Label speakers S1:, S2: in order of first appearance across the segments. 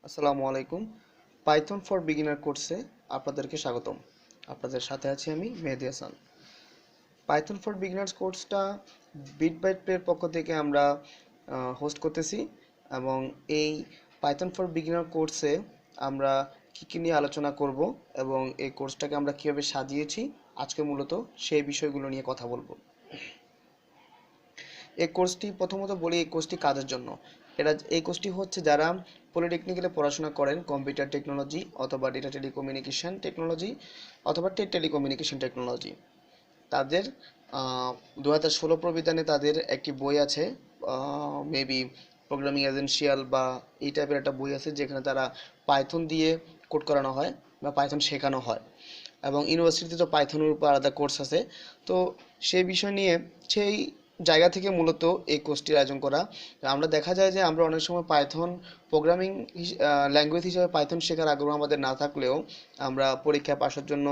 S1: আসসালামু আলাইকুম। Python for beginner কোর্সে আপনাদেরকে স্বাগতম। আপনাদের সাথে আছি আমি Mehedi Hasan. Python for beginners কোর্সটা বিট বাই পের পক্ষ থেকে আমরা হোস্ট করতেছি এবং এই পাইথন ফর বিগিনার কোর্সে আমরা কী নিয়ে আলোচনা করব এবং এই কোর্সটাকে আমরা কীভাবে সাজিয়েছি আজকে মূলত সেই বিষয়গুলো নিয়ে কথা বলবো। এই কোর্সটি প্রথমত বলি, এই কোর্সটি কাজের জন্য। এই কোর্সটি হচ্ছে যারা পলিটেকনিক্যালে পড়াশোনা করেন, কম্পিউটার টেকনোলজি অথবা ডেটা টেলিকমিউনিকেশন টেকনোলজি অথবা টেলিকমিউনিকেশন টেকনোলজি, তাদের 2016 প্রবিধানে তাদের একটি বই আছে, মেবি প্রোগ্রামিং এসেনশিয়াল বা এই টাইপের একটা বই আছে, যেখানে তারা পাইথন দিয়ে কোড করানো হয় বা পাইথন শেখানো হয় এবং ইউনিভার্সিটিতে তো পাইথনের উপর আলাদা কোর্স আছে। তো সেই বিষয় নিয়ে সেই জায়গা থেকে মূলত এই কোর্সটির আয়োজন করা। আমরা দেখা যায় যে আমরা অনেক সময় পাইথন প্রোগ্রামিং ল্যাঙ্গুয়েজ হিসেবে পাইথন শেখার আগ্রহ আমাদের না থাকলেও আমরা পরীক্ষা পাশের জন্য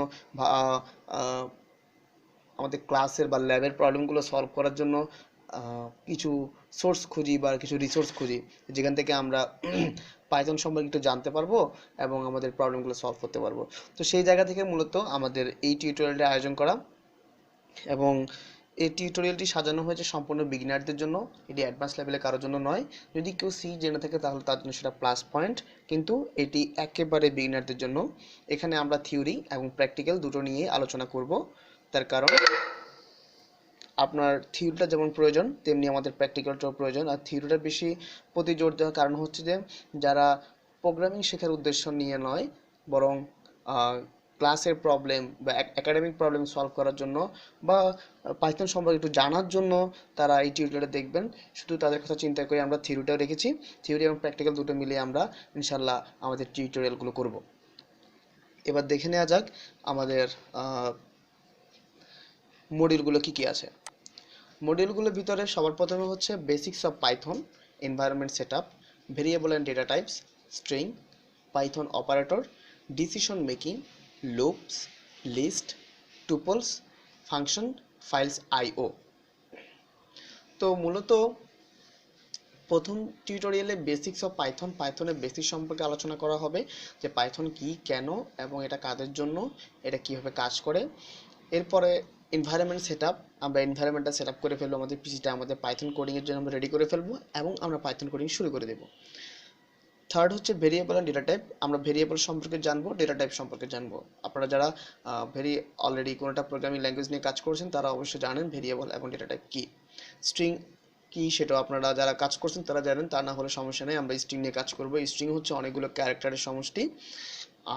S1: আমাদের ক্লাসের বা ল্যাবের প্রবলেমগুলো সলভ করার জন্য কিছু সোর্স খুঁজি বা কিছু রিসোর্স খুঁজি, যেখান থেকে আমরা পাইথন সম্পর্কে একটু জানতে পারবো এবং আমাদের প্রবলেমগুলো সলভ করতে পারবো। তো সেই জায়গা থেকে মূলত আমাদের এই টিউটোরিয়ালটি আয়োজন করা এবং এই টিউটোরিয়ালটি সাজানো হয়েছে সম্পূর্ণ বিগিনারদের জন্য। এটি অ্যাডভান্স লেভেলে কারোর জন্য নয়। যদি কেউ সি জেনে থাকে তাহলে তার জন্য সেটা প্লাস পয়েন্ট, কিন্তু এটি একেবারে বিগিনারদের জন্য। এখানে আমরা থিওরি এবং প্র্যাকটিক্যাল দুটো নিয়ে আলোচনা করব। তার কারণ আপনার থিওরিটা যেমন প্রয়োজন তেমনি আমাদের প্র্যাকটিক্যালটাও প্রয়োজন। আর থিওরিটা বেশি প্রতি জোর দেওয়ার কারণ হচ্ছে যে যারা প্রোগ্রামিং শেখার উদ্দেশ্য নিয়ে নয়, বরং ক্লাসের প্রবলেম বা একাডেমিক প্রবলেম সলভ করার জন্য বা পাইথন সম্পর্কে একটু জানার জন্য তারা এই টিউটোরিয়ালটা দেখবেন। শুধু তাদের কথা চিন্তা করে আমরা থিওরিটাও রেখেছি। থিওরি এবং প্র্যাকটিক্যাল দুটো মিলিয়ে আমরা ইনশাল্লাহ আমাদের টিউটোরিয়ালগুলো করব। এবার দেখে নেওয়া যাক আমাদের মডিউলগুলো কী কী আছে। মডিউলগুলোর ভিতরে সবার প্রথমে হচ্ছে basics of Python, environment setup, variable and data types, string, Python operator, decision making, loops, list, tuples, function, files IO. তো মূলত প্রথম টিউটোরিয়ালে বেসিক্স অফ পাইথন, পাইথনের বেসিক সম্পর্কে আলোচনা করা হবে, যে পাইথন কি, কেন এবং এটা কাদের জন্য, এটা কিভাবে কাজ করে। এরপরে এনভায়রনমেন্ট সেটআপ, আমরা এনভায়রনমেন্টটা সেটআপ করে ফেলবো, আমাদের পিসিটা আমাদের পাইথন কোডিংয়ের জন্য আমরা রেডি করে ফেলবো এবং আমরা পাইথন কোডিং শুরু করে দেবো। থার্ড হচ্ছে ভেরিয়েবল অ্যান্ড ডেটা টাইপ, আমরা ভেরিয়েবল সম্পর্কে জানবো, ডেটা টাইপ সম্পর্কে জানবো। আপনারা যারা অলরেডি কোনোটা প্রোগ্রামিং ল্যাঙ্গুয়েজ নিয়ে কাজ করছেন তারা অবশ্যই জানেন ভেরিয়েবল এবং ডেটা টাইপ কী। স্ট্রিং কি সেটাও আপনারা যারা কাজ করছেন তারা জানেন, তা না হলে সমস্যা নেই, আমরা স্ট্রিং নিয়ে কাজ করবো। স্ট্রিং হচ্ছে অনেকগুলো ক্যারেক্টারের সমষ্টি।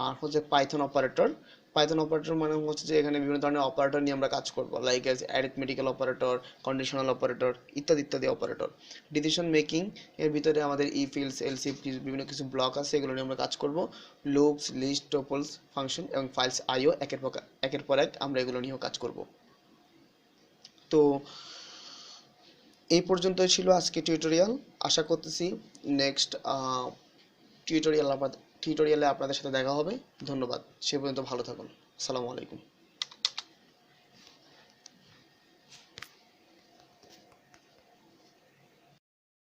S1: আর হচ্ছে পাইথন অপারেটর, পাইথন অপারেটর মানে হচ্ছে যে এখানে বিভিন্ন ধরনের অপারেটর নিয়ে আমরা কাজ করবো, like as arithmetical operator, conditional operator, ইত্যাদি ইত্যাদি অপারেটর। ডিসিশন মেকিং এর ভিতরে আমাদের ইফ এলস এলস ইফ বিভিন্ন কিছু ব্লক আছে, এগুলো নিয়ে আমরা কাজ করবো। লুপস, লিস্ট, টপলস, ফাংশন এবং ফাইলস আইও, একের পর এক আমরা এগুলো নিয়েও কাজ করব। তো এই পর্যন্তই ছিল আজকে টিউটোরিয়াল। আশা করতেছি নেক্সট টিউটোরিয়ালে আপনাদের সাথে দেখা হবে। ধন্যবাদ। সে পর্যন্ত ভালো থাকুন। আসসালামু আলাইকুম।